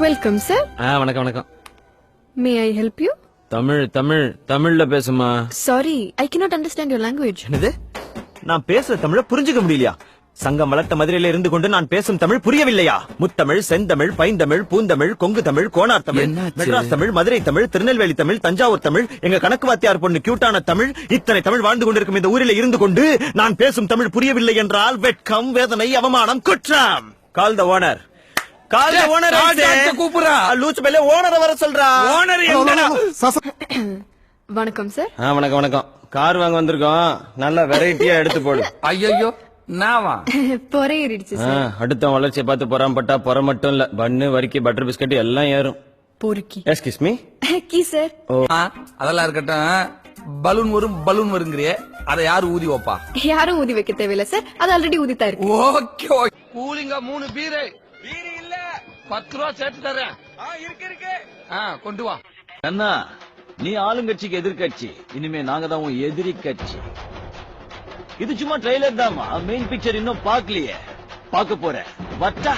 Welcome sir. வணக்கம் வணக்கம். மே I help you? தமிழ்ல பேசுமா? Sorry, I cannot understand your language. என்னது? நான் பேசுற தமிழ புரிஞ்சுக்க முடியலையா? சங்கம் வளர்த்த மதுரையில இருந்து கொண்டு நான் பேசும் தமிழ் புரியவில்லையா? முத்தமிழ், செந்தமிழ், பைந்தமிழ், பூந்தமிழ், கொங்கு தமிழ், கோனார் தமிழ், மெட்ராஸ் தமிழ், மதுரை தமிழ், திருநெல்வேலி தமிழ், தஞ்சாவூர் தமிழ், எங்க கணக்கு வாத்தியார் பொண்ணு கியூட்டான தமிழ், இத்தனை தமிழ் வாழ்ந்து கொண்டிருக்கும் இந்த ஊரில் இருந்து கொண்டு நான் பேசும் தமிழ் புரியவில்லை என்றால் வெட்கம், வேதனை, அவமானம், குற்றம். Call the owner. Call the owner. கூப்பிடுறா. லூச்சு மேல ஓனரை வர சொல்றா. ஓனர் எங்கடா? வணக்கம் சார். வணக்கம் வணக்கம். கார் வாங்க வந்திருக்கோம். நல்ல வெரைட்டியா எடுத்து போடு. ஐயோ நாவா பொறை ஏறிடுச்சு சார். அடுத்த வளர்ச்சியை பார்த்து பொறாமப்பட்டா பொற மட்டும் இல்ல, பன்னு, வரிக்கி, பட்டர் பிஸ்கட் எல்லாம் ஏறும். பொறுக்கி. Excuse me. கீ சார். அதெல்லாம் இருக்கட்டும். பலூன் வருங்கிறியே, அதை யாரு ஊதி வைப்பா? யாரும் ஊதி வைக்க தேவையில்ல சார், அது ஆல்ரெடி ஊதித்தா இருக்கு. Okay okay. கூலிங்க 3 பீரு. பீரு இல்ல, 10 ரூபா சேர்த்து தரேன். இருக்கு கொண்டு வா. அண்ணா, நீ ஆளுங்கட்சிக்கு எதிர்கட்சி, இனிமே நாங்க தான் உன் எதிரி கட்சி. இது சும்மா ட்ரெய்லர் தாமா, மெயின் பிக்சர் இன்னும் பாக்கலையே. பாக்க போற வட்டா.